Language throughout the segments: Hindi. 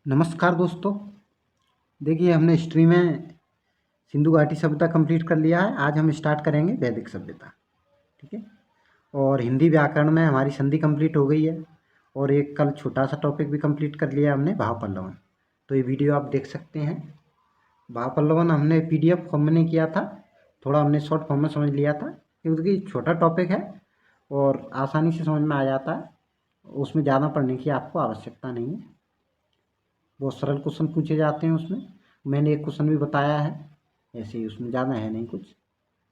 नमस्कार दोस्तों। देखिए हमने हिस्ट्री में सिंधु घाटी सभ्यता कंप्लीट कर लिया है। आज हम स्टार्ट करेंगे वैदिक सभ्यता। ठीक है। और हिंदी व्याकरण में हमारी संधि कंप्लीट हो गई है। और एक कल छोटा सा टॉपिक भी कंप्लीट कर लिया हमने, भाव पल्लवन। तो ये वीडियो आप देख सकते हैं। भाव पल्लवन हमने PDF फॉर्म में नहीं किया था, थोड़ा हमने शॉर्ट फॉर्म में समझ लिया था क्योंकि छोटा टॉपिक है और आसानी से समझ में आ जाता है। उसमें ज़्यादा पढ़ने की आपको आवश्यकता नहीं है। बहुत सरल क्वेश्चन पूछे जाते हैं उसमें। मैंने एक क्वेश्चन भी बताया है, ऐसे ही उसमें ज़्यादा है नहीं कुछ।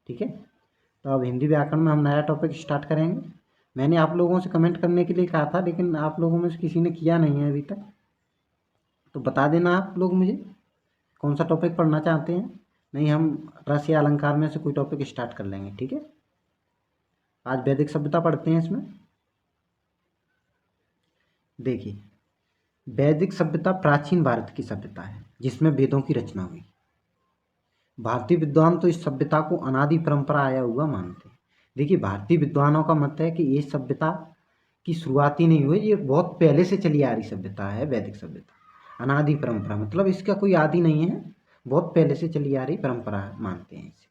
ठीक है। तो अब हिंदी व्याकरण में हम नया टॉपिक स्टार्ट करेंगे। मैंने आप लोगों से कमेंट करने के लिए कहा था, लेकिन आप लोगों में से किसी ने किया नहीं है अभी तक। तो बता देना आप लोग मुझे कौन सा टॉपिक पढ़ना चाहते हैं। नहीं, हम रस या अलंकार में से कोई टॉपिक स्टार्ट कर लेंगे। ठीक है। आज वैदिक सभ्यता पढ़ते हैं। इसमें देखिए, वैदिक सभ्यता प्राचीन भारत की सभ्यता है जिसमें वेदों की रचना हुई। भारतीय विद्वान तो इस सभ्यता को अनादि परंपरा आया हुआ मानते हैं। देखिए, भारतीय विद्वानों का मत है कि ये सभ्यता की शुरुआत ही नहीं हुई, ये बहुत पहले से चली आ रही सभ्यता है वैदिक सभ्यता। अनादि परंपरा मतलब इसका कोई आदि नहीं है, बहुत पहले से चली आ रही परंपरा मानते हैं इसे।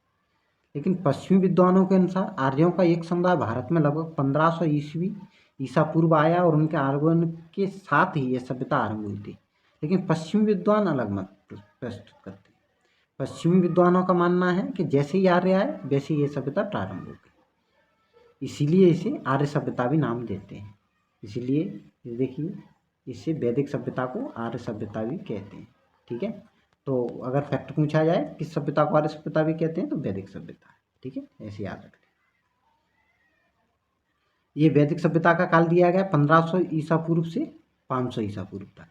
लेकिन पश्चिमी विद्वानों के अनुसार आर्यों का एक समुदाय भारत में लगभग 1500 ईस्वी ईसा पूर्व आया और उनके आगमन के साथ ही यह सभ्यता आरंभ हुई थी। लेकिन पश्चिमी विद्वान अलग मत प्रस्तुत करते हैं। पश्चिमी विद्वानों का मानना है कि जैसे ही आर्य आए वैसे ही ये सभ्यता प्रारंभ हो गई, इसीलिए इसे आर्य सभ्यता भी नाम देते हैं। इसीलिए देखिए, इससे वैदिक सभ्यता को आर्य सभ्यता भी कहते हैं। ठीक है। तो अगर फैक्ट पूछा जाए किस सभ्यता को आर्य सभ्यता भी कहते हैं तो वैदिक सभ्यता है। ठीक है, ऐसे याद रखें। ये वैदिक सभ्यता का काल दिया गया 1500 ईसा पूर्व से 500 ईसा पूर्व तक।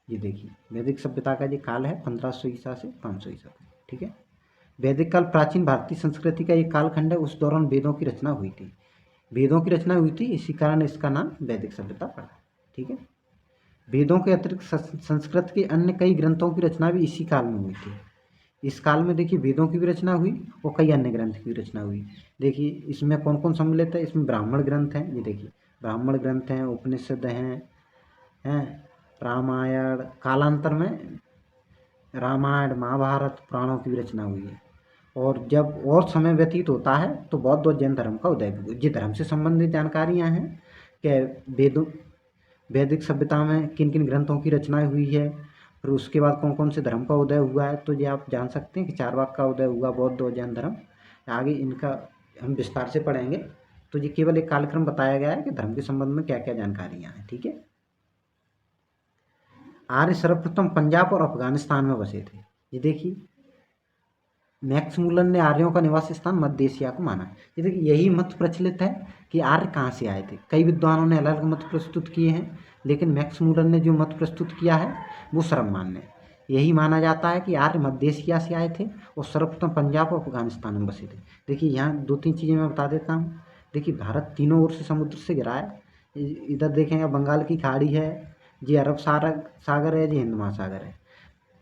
ये देखिए, वैदिक सभ्यता का ये काल है 1500 ईसा से 500 ईसा पूर्व। ठीक है। वैदिक काल प्राचीन भारतीय संस्कृति का एक कालखंड है। उस दौरान वेदों की रचना हुई थी। वेदों की रचना हुई थी, इसी कारण इसका नाम वैदिक सभ्यता पड़ा। ठीक है। वेदों के अतिरिक्त संस्कृत के अन्य कई ग्रंथों की रचना भी इसी काल में हुई थी। इस काल में देखिए वेदों की भी रचना हुई और कई अन्य ग्रंथ की भी रचना हुई। देखिए इसमें कौन कौन सम्मिलित है। इसमें ब्राह्मण ग्रंथ हैं। ये देखिए, ब्राह्मण ग्रंथ हैं, उपनिषद हैं रामायण, कालांतर में रामायण महाभारत पुराणों की भी रचना हुई है। और जब और समय व्यतीत होता है तो बौद्ध और जैन धर्म का उदय भी हुआ। ये धर्म से संबंधित जानकारियाँ हैं कि वेदों वैदिक सभ्यता में किन किन ग्रंथों की रचना हुई है, फिर उसके बाद कौन कौन से धर्म का उदय हुआ है। तो ये आप जान सकते हैं कि चारवाक का उदय हुआ, बौद्ध और जैन धर्म। आगे इनका हम विस्तार से पढ़ेंगे। तो ये केवल एक कालक्रम बताया गया है कि धर्म के संबंध में क्या क्या जानकारियाँ हैं। ठीक है। आर्य सर्वप्रथम पंजाब और अफगानिस्तान में बसे थे। ये देखिए, मैक्स मूलन ने आर्यों का निवास स्थान मध्य एशिया को माना। ये देखिए, यही मत प्रचलित है कि आर्य कहाँ से आए थे। कई विद्वानों ने अलग अलग मत प्रस्तुत किए हैं, लेकिन मैक्स मूलन ने जो मत प्रस्तुत किया है वो सर्वमान्य है। यही माना जाता है कि आर्य मध्य एशिया से आए थे और सर्वप्रथम पंजाब और अफगानिस्तान में बसे थे। देखिए, यहाँ दो तीन चीज़ें मैं बता देता हूँ। देखिए, भारत तीनों ओर से समुद्र से घिरा है। इधर देखेंगे बंगाल की खाड़ी है, ये अरब सागर है, ये हिंद महासागर है,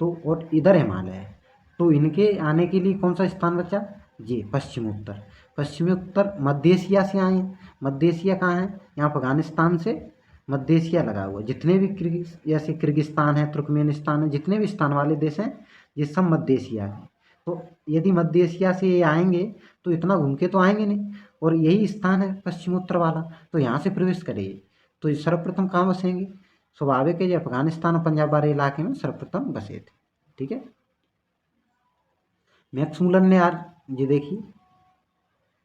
तो और इधर हिमालय है। तो इनके आने के लिए कौन सा स्थान बचा? ये पश्चिम उत्तर। पश्चिमी उत्तर मध्य एशिया से आए हैं। मध्य एशिया कहाँ है? यहाँ अफगानिस्तान से मध्य एशिया लगा हुआ। जितने भी जैसे किर्गिस्तान है, तुर्कमेनिस्तान है, जितने भी स्थान वाले देश हैं ये सब मध्य एशिया है। तो यदि मध्य एशिया से ये आएंगे तो इतना घूम के तो आएंगे नहीं, और यही स्थान है पश्चिम उत्तर वाला, तो यहाँ से प्रवेश करेंगे। तो ये सर्वप्रथम कहाँ बसेंगे? स्वाभाविक है, ये अफगानिस्तान और पंजाब वाले इलाके में सर्वप्रथम बसे थे। ठीक है। मैक्समुलन ने यार, ये देखिए,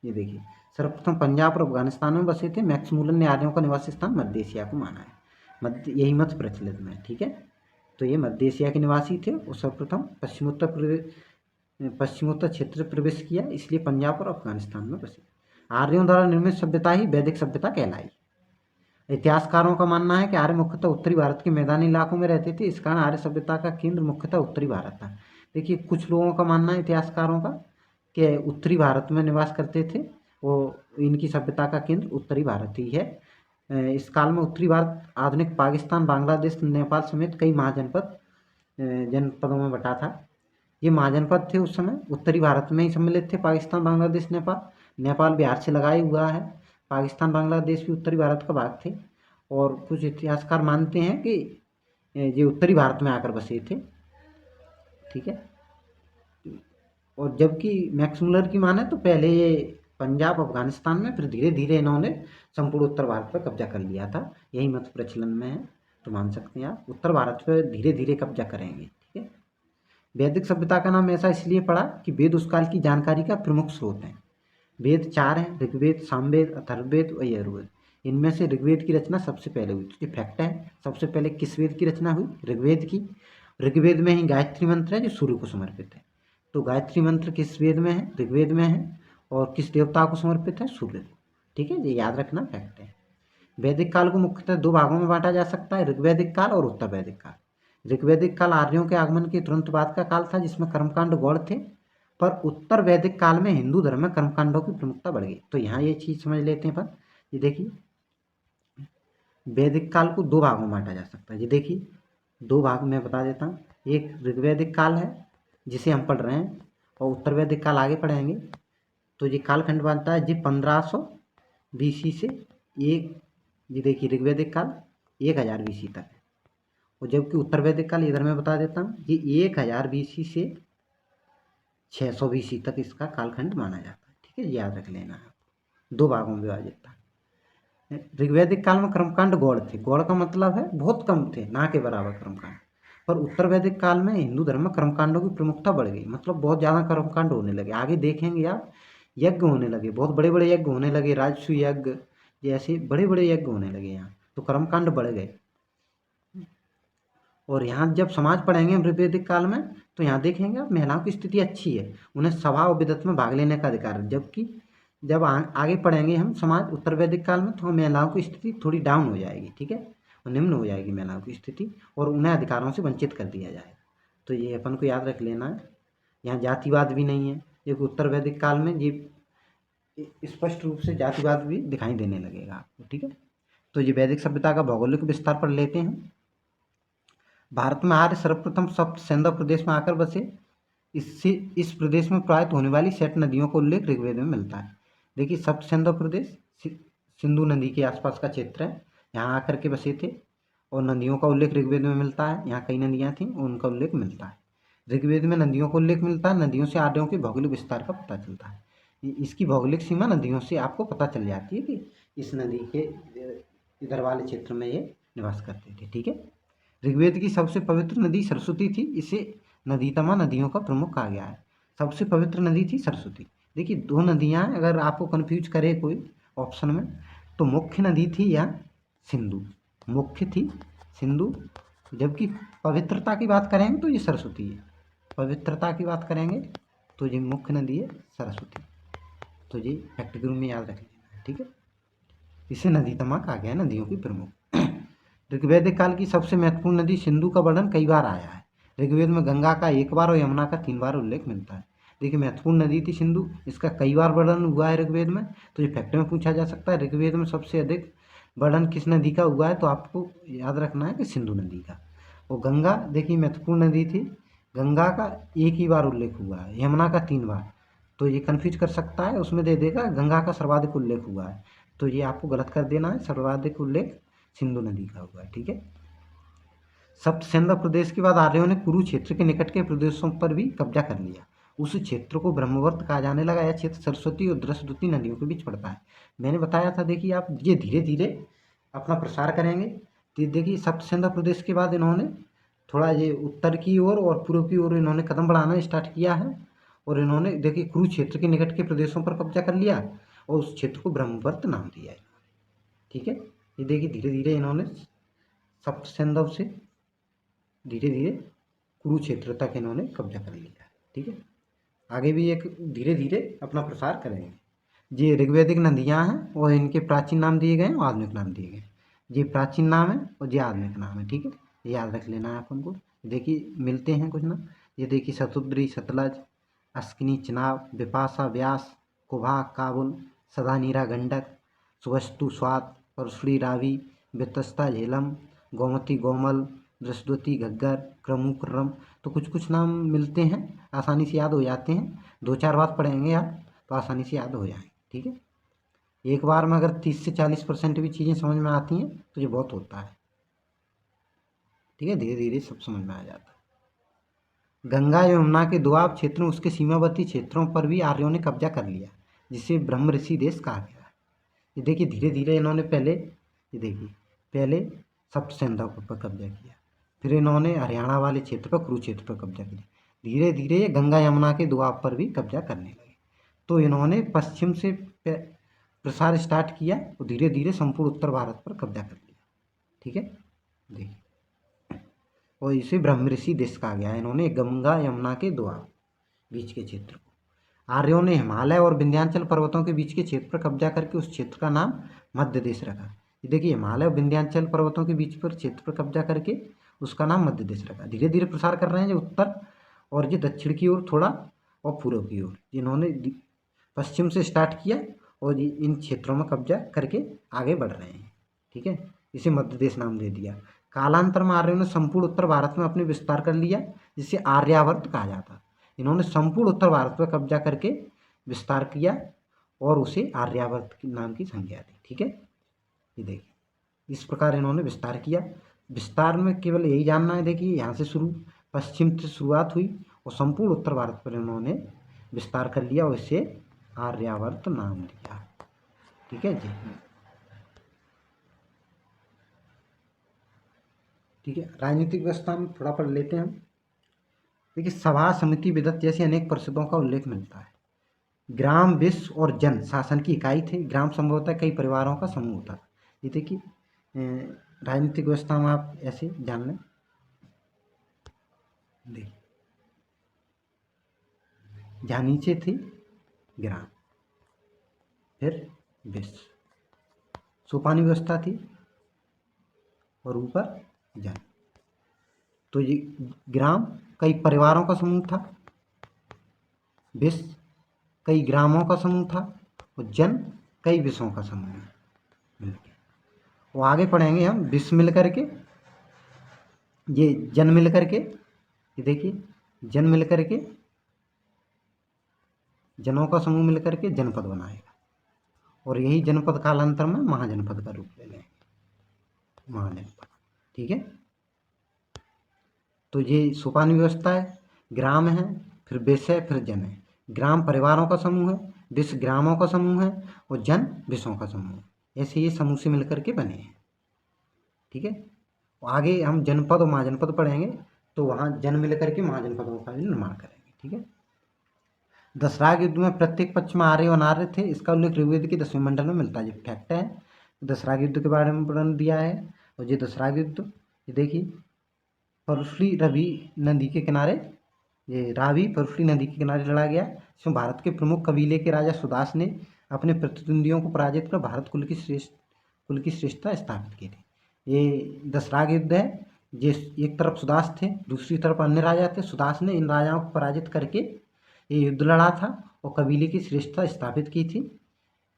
ये देखिए, सर्वप्रथम पंजाब और अफगानिस्तान में बसे थे। मैक्समुलन ने आर्यों का निवास स्थान मध्य एशिया को माना है। मध्य यही मत प्रचलित में। ठीक है। तो ये मध्य एशिया के निवासी थे और सर्वप्रथम पश्चिमोत्तर क्षेत्र प्रवेश किया, इसलिए पंजाब और अफगानिस्तान में बसे। आर्यों द्वारा निर्मित सभ्यता ही वैदिक सभ्यता कहलाई। इतिहासकारों का मानना है कि आर्य मुख्यतः उत्तरी भारत के मैदानी इलाकों में रहते थे, इस कारण आर्य सभ्यता का केंद्र मुख्यतः उत्तरी भारत था। देखिए, कुछ लोगों का मानना है इतिहासकारों का कि उत्तरी भारत में निवास करते थे, वो इनकी सभ्यता का केंद्र उत्तरी भारत ही है। इस काल में उत्तरी भारत आधुनिक पाकिस्तान, बांग्लादेश, नेपाल समेत कई महाजनपद जनपदों में बटा था। ये महाजनपद थे उस समय उत्तरी भारत में ही सम्मिलित थे। पाकिस्तान, बांग्लादेश, नेपाल। नेपाल बिहार से लगाए हुआ है। पाकिस्तान, बांग्लादेश भी उत्तरी भारत का भाग थे। और कुछ इतिहासकार मानते हैं कि ये उत्तरी भारत में आकर बसे थे, ठीक है। और जबकि मैक्स मुलर की माने तो पहले ये पंजाब अफगानिस्तान में, फिर धीरे धीरे इन्होंने संपूर्ण उत्तर भारत पर कब्जा कर लिया था। यही मत प्रचलन में है, तो मान सकते हैं आप उत्तर भारत पर धीरे धीरे कब्जा करेंगे, ठीक है। वैदिक सभ्यता का नाम ऐसा इसलिए पड़ा कि वेद उस काल की जानकारी का प्रमुख स्रोत है। वेद 4 हैं, ऋग्वेद, सामवेद, अथर्ववेद और यजुर्वेद। इनमें से ऋग्वेद की रचना सबसे पहले हुई, तो ये फैक्ट है। सबसे पहले किस वेद की रचना हुई? ऋग्वेद की। ऋग्वेद में ही गायत्री मंत्र है जो सूर्य को समर्पित है। तो गायत्री मंत्र किस वेद में है? ऋग्वेद में है। और किस देवता को समर्पित है? सूर्य को, ठीक है। ये याद रखना फैक्ट है। वैदिक काल को मुख्यतः 2 भागों में बांटा जा सकता है, ऋग्वैदिक काल और उत्तर वैदिक काल। ऋग्वैदिक काल आर्यों के आगमन के तुरंत बाद का काल था, जिसमें कर्मकांड गौड़ थे। पर उत्तर वैदिक काल में हिंदू धर्म में कर्मकांडों की प्रमुखता बढ़ गई। तो यहाँ ये चीज समझ लेते हैं। पर ये देखिए, वैदिक काल को 2 भागों में बांटा जा सकता है। ये देखिए 2 भाग में बता देता हूँ। एक ऋग्वैदिक काल है जिसे हम पढ़ रहे हैं, और उत्तर वैदिक काल आगे पढ़ेंगे। तो ये कालखंड बनता है जी 1500 BC से एक, ये देखिए ऋग्वैदिक काल 1000 BC तक है। और जबकि उत्तर वैदिक काल इधर मैं बता देता हूँ, ये 1000 BC से 600 BC तक इसका कालखंड माना जाता है, ठीक है। याद रख लेना है, 2 भागों में विभाजित था। ऋग्वैदिक काल में कर्मकांड गौड़ थे। गौड़ का मतलब है बहुत कम थे, ना के बराबर कर्मकांड। पर उत्तर वैदिक काल में हिंदू धर्म में कर्मकांडों की प्रमुखता बढ़ गई, मतलब बहुत ज़्यादा कर्मकांड होने लगे। आगे देखेंगे आप, यज्ञ होने लगे, बहुत बड़े बड़े यज्ञ होने लगे, राजसू यज्ञ जैसे बड़े बड़े यज्ञ होने लगे यहाँ, तो कर्मकांड बढ़ गए। और यहाँ जब समाज पढ़ेंगे हम ऋग्वैदिक काल में, तो यहाँ देखेंगे आप महिलाओं की स्थिति अच्छी है, उन्हें सभा और विदत में भाग लेने का अधिकार है। जबकि जब आगे पढ़ेंगे हम समाज उत्तर वैदिक काल में, तो महिलाओं की स्थिति थोड़ी डाउन हो जाएगी, ठीक है, और निम्न हो जाएगी महिलाओं की स्थिति, और उन्हें अधिकारों से वंचित कर दिया जाएगा। तो ये अपन को याद रख लेना है। यहाँ जातिवाद भी नहीं है, क्योंकि उत्तर वैदिक काल में ये स्पष्ट रूप से जातिवाद भी दिखाई देने लगेगा आपको, ठीक है। तो ये वैदिक सभ्यता का भौगोलिक विस्तार पढ़ लेते हैं। भारत में आर्य सर्वप्रथम सप्त सिंधु प्रदेश में आकर बसे। इससे इस प्रदेश में प्रवाहित होने वाली 7 नदियों का उल्लेख ऋग्वेद में मिलता है। देखिए सप्त सिंधु प्रदेश सिंधु नदी के आसपास का क्षेत्र है, यहाँ आकर के बसे थे। और नदियों का उल्लेख ऋग्वेद में मिलता है, यहाँ कई नदियाँ थीं, उनका उल्लेख मिलता है। ऋग्वेद में नदियों का उल्लेख मिलता है, नदियों से आर्यों के भौगोलिक विस्तार का पता चलता है। इसकी भौगोलिक सीमा नदियों से आपको पता चल जाती है कि इस नदी के इधर वाले क्षेत्र में ये निवास करते थे, ठीक है। ऋग्वेद की सबसे पवित्र नदी सरस्वती थी, इसे नदीतमा नदियों का प्रमुख कहा गया है। सबसे पवित्र नदी थी सरस्वती। देखिए 2 नदियाँ हैं, अगर आपको कन्फ्यूज करे कोई ऑप्शन में, तो मुख्य नदी थी या सिंधु, मुख्य थी सिंधु, जबकि पवित्रता की बात करेंगे तो ये सरस्वती है। पवित्रता की बात करेंगे तो ये मुख्य नदी है सरस्वती। तो ये फैक्ट ग्रुप में याद रख लेना है, ठीक है। इसे नदीतमा कहा गया है, नदियों की प्रमुख। ऋग्वैदिक काल की सबसे महत्वपूर्ण नदी सिंधु का वर्णन कई बार आया है। ऋग्वेद में गंगा का 1 बार और यमुना का 3 बार उल्लेख मिलता है। देखिए महत्वपूर्ण नदी थी सिंधु, इसका कई बार वर्णन हुआ है ऋग्वेद में, तो ये फैक्ट में पूछा जा सकता है ऋग्वेद में सबसे अधिक वर्णन किस नदी का हुआ है, तो आपको याद रखना है कि सिंधु नदी का। और गंगा देखिए महत्वपूर्ण नदी थी, गंगा का 1 ही बार उल्लेख हुआ है, यमुना का 3 बार, तो ये कन्फ्यूज कर सकता है, उसमें दे देगा गंगा का सर्वाधिक उल्लेख हुआ है, तो ये आपको गलत कर देना है, सर्वाधिक उल्लेख सिंधु नदी का हुआ है, ठीक है। सप्त सिंधु प्रदेश के बाद आर्यों ने कुरुक्षेत्र के निकट के प्रदेशों पर भी कब्जा कर लिया। उस क्षेत्र को ब्रह्मवर्त कहा जाने लगा। यह क्षेत्र सरस्वती और दृष्टद्युति नदियों के बीच पड़ता है। मैंने बताया था, देखिए आप ये धीरे धीरे अपना प्रसार करेंगे, तो देखिए सप्त सिंधु प्रदेश के बाद इन्होंने थोड़ा ये उत्तर की ओर और पूर्व की ओर इन्होंने कदम बढ़ाना स्टार्ट किया है, और इन्होंने देखिए कुरुक्षेत्र के निकट के प्रदेशों पर कब्जा कर लिया, और उस क्षेत्र को ब्रह्मवर्त नाम दिया है, ठीक है। ये देखिए धीरे धीरे इन्होंने सप्त सिंधु से धीरे धीरे कुरुक्षेत्र तक इन्होंने कब्जा कर लिया, ठीक है। आगे भी एक धीरे धीरे अपना प्रसार करेंगे। ये ऋग्वैदिक नदियाँ हैं, और इनके प्राचीन नाम दिए गए और आधुनिक नाम दिए गए। ये प्राचीन नाम है और ये आधुनिक नाम है, ठीक है, ये याद रख लेना है अपन को। देखिए मिलते हैं कुछ ना, ये देखिए शतुद्री, सतलज, अस्किनी, चिनाब, बिपाशा, व्यास, कुभा, काबुल, सदानीरा, गंडक, सुवस्तु, स्वात, परशुड़ी, रावी, बेतस्ता, झेलम, गोमती, गोमल, दृष्टद्युति, घग्गर, क्रमुक्रम, तो कुछ कुछ नाम मिलते हैं, आसानी से याद हो जाते हैं। 2-4 बात पढ़ेंगे आप तो आसानी से याद हो जाएंगे, ठीक है। एक बार में अगर 30 से 40% भी चीज़ें समझ में आती हैं तो ये बहुत होता है। ठीक है, धीरे धीरे सब समझ में आ जाता है। गंगा यमुना के दोआब क्षेत्र में उसके सीमावर्ती क्षेत्रों पर भी आर्यों ने कब्जा कर लिया, जिसे ब्रह्म ऋषि देश कहा गया। ये देखिए धीरे धीरे इन्होंने पहले, ये देखिए पहले सप्त सिंधु पर कब्जा किया, फिर इन्होंने हरियाणा वाले क्षेत्र पर, कुरुक्षेत्र पर कब्जा किया, धीरे धीरे ये गंगा यमुना के दोआब पर भी कब्जा करने लगे। तो इन्होंने पश्चिम से प्रसार स्टार्ट किया और धीरे धीरे संपूर्ण उत्तर भारत पर कब्जा कर लिया। ठीक है, देखिए, और इसे ब्रह्म ऋषि देश कहा गया। इन्होंने गंगा यमुना के दोआब बीच के क्षेत्र को, आर्यों ने हिमालय और विंध्याचल पर्वतों के बीच के क्षेत्र पर कब्जा करके उस क्षेत्र का नाम मध्य देश रखा। ये देखिए हिमालय और विंध्याचल पर्वतों के बीच पर क्षेत्र पर कब्जा करके उसका नाम मध्य देश रखा। धीरे धीरे प्रसार कर रहे हैं जो उत्तर और जो दक्षिण की ओर थोड़ा और पूर्व की ओर, जिन्होंने पश्चिम से स्टार्ट किया और इन क्षेत्रों में कब्जा करके आगे बढ़ रहे हैं। ठीक है, इसे मध्य देश नाम दे दिया। कालांतर में आर्यों ने संपूर्ण उत्तर भारत में अपने विस्तार कर लिया, जिसे आर्यावर्त कहा जाता। इन्होंने संपूर्ण उत्तर भारत पर कब्जा करके विस्तार किया और उसे आर्यावर्त के नाम की संज्ञा दी। ठीक है, ये देखिए इस प्रकार इन्होंने विस्तार किया। विस्तार में केवल यही जानना है, देखिए यहाँ से पश्चिम से शुरुआत हुई और संपूर्ण उत्तर भारत पर इन्होंने विस्तार कर लिया और इसे आर्यावर्त नाम दिया। ठीक है जी, ठीक है। राजनीतिक व्यवस्था में थोड़ा पढ़ लेते हैं हम। देखिए सभा, समिति, विदत जैसे अनेक परिषदों का उल्लेख मिलता है। ग्राम, विश्व और जन शासन की इकाई थे। ग्राम संभवतः कई परिवारों का समूह होता था। ये देखिए राजनीतिक व्यवस्था में आप ऐसे जान लें। देखिए जहाँ नीचे थी ग्राम, फिर विश्व, सोपानी व्यवस्था थी और ऊपर जन। तो ये ग्राम कई परिवारों का समूह था, विश्व कई ग्रामों का समूह था और जन कई विषयों का समूह मिलकर। वो आगे पढ़ेंगे हम, विश्व मिल करके, ये जन मिल करके, ये देखिए जन मिल करके, जनों का समूह मिल करके जनपद बनाएगा और यही जनपद कालांतर में महाजनपद का रूप ले लेंगे, महाजनपद। ठीक है, तो ये सोपानी व्यवस्था है। ग्राम है, फिर विश्व है, फिर जन है। ग्राम परिवारों का समूह है, विश्व ग्रामों का समूह है और जन विषयों का समूह है। ऐसे ये समूह से मिलकर के बने हैं। ठीक है, आगे हम जनपद और महाजनपद पढ़ेंगे तो वहाँ जन मिलकर के महाजनपदों का भी निर्माण करेंगे। ठीक है, दशराग युद्ध में प्रत्येक पक्ष में आर्य और अनार्य थे। इसका उल्लेख ऋग्वेद के 10वें मंडल में मिलता है। ये फैक्ट है, दशराग युद्ध के बारे में वर्णन दिया है। और ये दशराग युद्ध, ये देखिए परशुली रवि नदी के किनारे, ये रावी परशुली नदी के किनारे लड़ा गया। इसमें भारत के प्रमुख कबीले के राजा सुदास ने अपने प्रतिद्वंदियों को पराजित कर भारत कुल की श्रेष्ठता स्थापित की थी। ये दशराग युद्ध है। जिस एक तरफ सुदास थे, दूसरी तरफ अन्य राजा थे। सुदास ने इन राजाओं को पराजित करके ये युद्ध लड़ा था और कबीले की श्रेष्ठता स्थापित की थी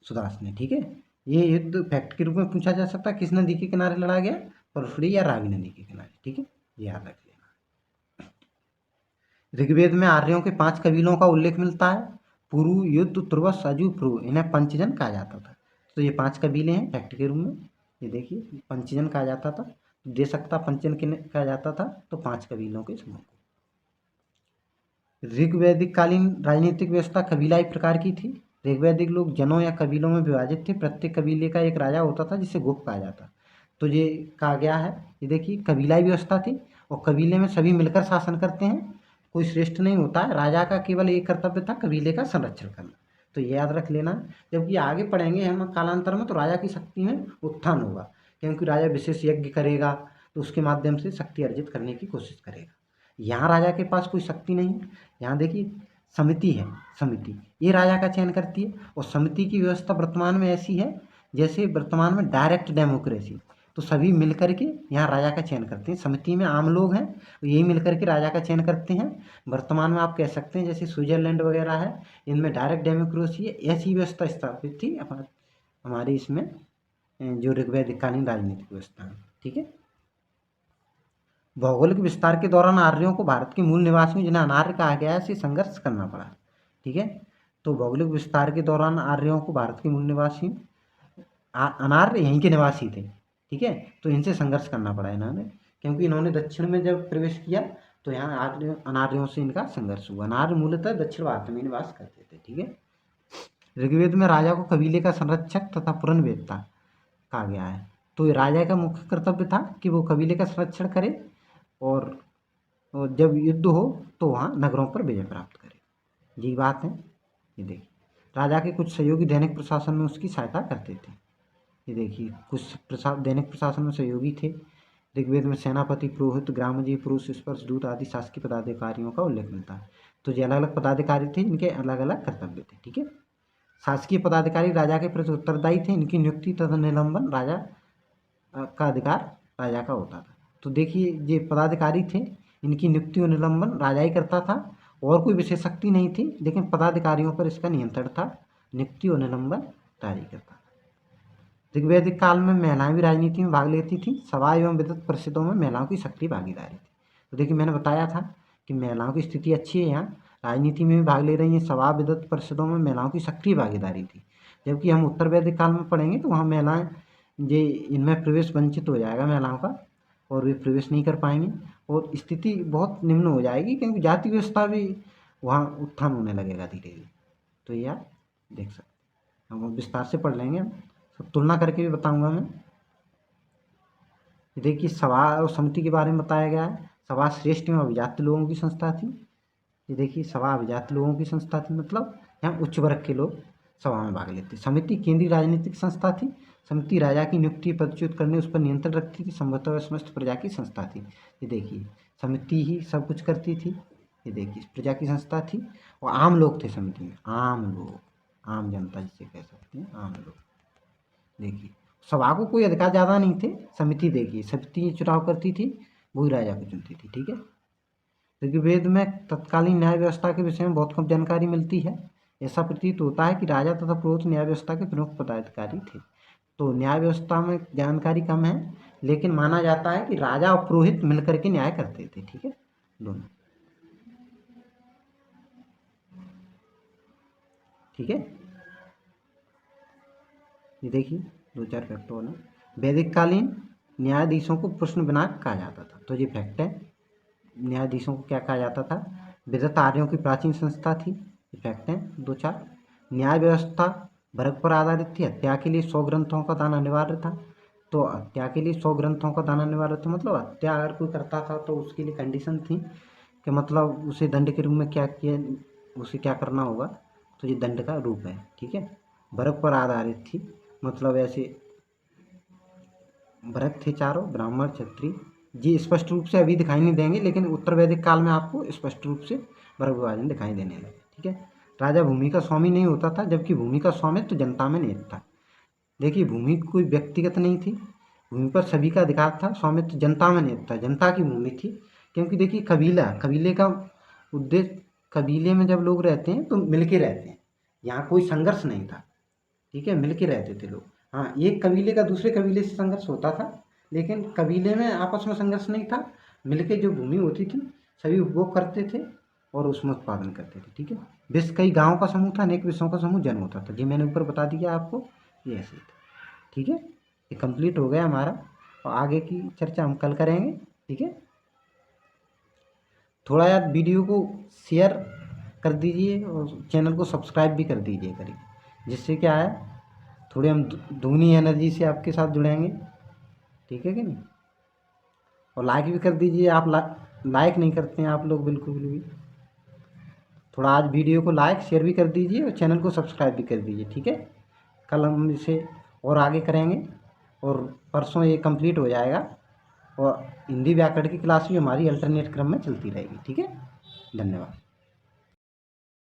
सुदास ने। ठीक है, ये युद्ध फैक्ट के रूप में पूछा जा सकता है, किस नदी के किनारे लड़ा गया, परशुली या रावी नदी के किनारे। ठीक है, याद रख लेना। ऋग्वेद में आर्यों के 5 कबीलों का उल्लेख मिलता है। पुरु, युद्ध, तुर्वस, अजू, प्रू, इन्हें पंचजन कहा जाता था। तो ये 5 कबीले हैं फैक्ट के रूप में। ये देखिए पंचजन कहा जाता था, दे सकता पंचजन किन्हें कहा जाता था, तो 5 कबीलों के समूह को। ऋग्वैदिक कालीन राजनीतिक व्यवस्था कबीलाई प्रकार की थी। ऋग्वैदिक लोग जनों या कबीलों में विभाजित थे। प्रत्येक कबीले का एक राजा होता था जिसे गोप कहा जाता। तो ये कहा गया है, ये देखिए कबीलाई व्यवस्था थी और कबीले में सभी मिलकर शासन करते हैं, कोई श्रेष्ठ नहीं होता है। राजा का केवल एक कर्तव्य था, कबीले का संरक्षण करना। तो ये याद रख लेना। जबकि आगे पढ़ेंगे हम कालांतर में तो राजा की शक्ति में उत्थान होगा, क्योंकि राजा विशेष यज्ञ करेगा तो उसके माध्यम से शक्ति अर्जित करने की कोशिश करेगा। यहाँ राजा के पास कोई शक्ति नहीं है। यहाँ देखिए समिति है, समिति ये राजा का चयन करती है और समिति की व्यवस्था वर्तमान में ऐसी है जैसे वर्तमान में डायरेक्ट डेमोक्रेसी। तो सभी मिलकर के यहाँ राजा का चयन करते हैं। समिति में आम लोग हैं, तो यही मिलकर के राजा का चयन करते हैं। वर्तमान में आप कह सकते हैं जैसे स्विट्जरलैंड वगैरह है, इनमें डायरेक्ट डेमोक्रेसी है। ऐसी व्यवस्था स्थापित थी हमारे इसमें जो ऋग्वैदिक कालीन राजनीतिक व्यवस्था है। ठीक है, भौगोलिक विस्तार के दौरान आर्यों को भारत के मूल निवासियों जिन्हें अनार्य कहा गया है से संघर्ष करना पड़ा। ठीक है, तो भौगोलिक विस्तार के दौरान आर्यों को भारत के मूल निवासियों अनार्य यहीं के निवासी थे, ठीक है। तो इनसे संघर्ष करना पड़ा इन्होंने, क्योंकि इन्होंने दक्षिण में जब प्रवेश किया तो यहाँ अनार्यों से इनका संघर्ष हुआ। अनार्य मूलतः दक्षिण भारत में निवास करते थे, ठीक है। ऋग्वेद में राजा को कबीले का संरक्षक तथा पुरनवेत्ता कहा गया है। तो ये राजा का मुख्य कर्तव्य था कि वो कबीले का संरक्षण करे और जब युद्ध हो तो वहाँ नगरों पर विजय प्राप्त करे, यही बात है। ये देखिए, राजा के कुछ सहयोगी दैनिक प्रशासन में उसकी सहायता करते थे। ये देखिए, कुछ दैनिक प्रशासन में सहयोगी थे। ऋग्वेद में सेनापति, पुरोहित, ग्रामजी, पुरुष, स्पर्शदूत आदि शासकीय पदाधिकारियों का उल्लेख मिलता है। तो ये अलग अलग पदाधिकारी थे, इनके अलग अलग कर्तव्य थे, ठीक है। शासकीय पदाधिकारी राजा के प्रति उत्तरदायी थे, इनकी नियुक्ति तथा निलंबन राजा का अधिकार राजा का होता था। तो देखिए, ये पदाधिकारी थे, इनकी नियुक्ति और निलंबन राजा ही करता था, और कोई विशेष शक्ति नहीं थी, लेकिन पदाधिकारियों पर इसका नियंत्रण था। नियुक्ति और निलंबन राजा ही करता था। ऋग्वैदिक काल में महिलाएं भी राजनीति में भाग लेती थी। सभा एवं विद्वत परिषदों में महिलाओं की सक्रिय भागीदारी थी। तो देखिए, मैंने बताया था कि महिलाओं की स्थिति अच्छी है, यहाँ राजनीति में भी भाग ले रही हैं। सभा विद्वत परिषदों में महिलाओं की सक्रिय भागीदारी थी। जबकि हम उत्तर वैदिक काल में पढ़ेंगे तो वहाँ महिलाएं ये इनमें प्रवेश वंचित हो जाएगा महिलाओं का, और वे प्रवेश नहीं कर पाएंगी और स्थिति बहुत निम्न हो जाएगी, क्योंकि जाति व्यवस्था भी वहाँ उत्थान होने लगेगा धीरे धीरे। तो ये आप देख सकते हैं, हम विस्तार से पढ़ लेंगे, सब तुलना करके भी बताऊंगा मैं। देखिए, सभा और समिति के बारे में बताया गया है। सभा श्रेष्ठ एवं अभिजात लोगों की संस्था थी। ये देखिए, सभा अभिजात लोगों की संस्था थी, मतलब यहाँ उच्च वर्ग के लोग सभा में भाग लेते। समिति केंद्रीय राजनीतिक संस्था थी। समिति राजा की नियुक्ति पदच्युत करने, उस पर नियंत्रण रखती थी। संभवतः समस्त प्रजा की संस्था थी। ये देखिए, समिति ही सब कुछ करती थी। ये देखिए, प्रजा की संस्था थी और आम लोग थे समिति में। आम लोग, आम जनता जिसे कह सकते हैं, आम लोग। देखिए, सभा को कोई अधिकार ज़्यादा नहीं थे। समिति देखिए, समिति चुनाव करती थी, वही राजा को चुनती थी, ठीक है। ऋग्वेद में तत्कालीन न्याय व्यवस्था के विषय में बहुत कम जानकारी मिलती है। ऐसा प्रतीत होता है कि राजा तथा पुरोहित न्याय व्यवस्था के प्रमुख पदाधिकारी थे। तो न्याय व्यवस्था में जानकारी कम है, लेकिन माना जाता है कि राजा और पुरोहित मिलकर के न्याय करते थे, ठीक है, दोनों, ठीक है। ये देखिए, 2-4 फैक्ट और वैदिक कालीन न्यायाधीशों को प्रश्न विनायक कहा जाता था। तो ये फैक्ट है, न्यायाधीशों को क्या कहा जाता था? विदत आर्यों की प्राचीन संस्था थी। ये फैक्ट हैं 2-4। न्याय व्यवस्था वर्ग पर आधारित थी। हत्या के लिए 100 ग्रंथों का दान अनिवार्य था। तो हत्या के लिए 100 ग्रंथों का दान अनिवार्य था, मतलब हत्या अगर कोई करता था तो उसके लिए कंडीशन थी कि मतलब उसे दंड के रूप में क्या किया, उसे क्या करना होगा। तो ये दंड का रूप है, ठीक है। वर्ग पर आधारित थी, मतलब ऐसे वर्ग थे चारों, ब्राह्मण, क्षत्रिय। जी स्पष्ट रूप से अभी दिखाई नहीं देंगे, लेकिन उत्तर वैदिक काल में आपको स्पष्ट रूप से वर्ग विभाजन दिखाई देने लगे, ठीक है। राजा भूमि का स्वामी नहीं होता था, जबकि भूमि का स्वामित्व तो जनता में निहित था। देखिए, भूमि कोई व्यक्तिगत नहीं थी, भूमि पर सभी का अधिकार था। स्वामित्व जनता में निहित था, जनता की भूमि थी। क्योंकि देखिए, कबीले का उद्देश्य, कबीले में जब लोग रहते हैं तो मिलके रहते हैं, यहाँ कोई संघर्ष नहीं था, ठीक है, मिलके रहते थे लोग। हाँ, एक कबीले का दूसरे कबीले से संघर्ष होता था, लेकिन कबीले में आपस में संघर्ष नहीं था। मिलके जो भूमि होती थी सभी उपभोग करते थे और उसमें उत्पादन करते थे, ठीक है। विश्व कई गाँव का समूह था, अनेक विषयों का समूह जन्म होता था। ये मैंने ऊपर बता दिया आपको, ये ऐसे ही था, ठीक है। ये कंप्लीट हो गया हमारा, और आगे की चर्चा हम कल करेंगे, ठीक है। थोड़ा यार वीडियो को शेयर कर दीजिए और चैनल को सब्सक्राइब भी कर दीजिए करिए, जिससे क्या है, थोड़ी हम दूनी एनर्जी से आपके साथ जुड़ेंगे, ठीक है कि नहीं। और लाइक भी कर दीजिए, आप लाइक नहीं करते हैं आप लोग बिल्कुल भी। थोड़ा आज वीडियो को लाइक शेयर भी कर दीजिए और चैनल को सब्सक्राइब भी कर दीजिए, ठीक है। कल हम इसे और आगे करेंगे और परसों ये कंप्लीट हो जाएगा, और हिंदी व्याकरण की क्लास भी हमारी अल्टरनेट क्रम में चलती रहेगी, ठीक है। धन्यवाद।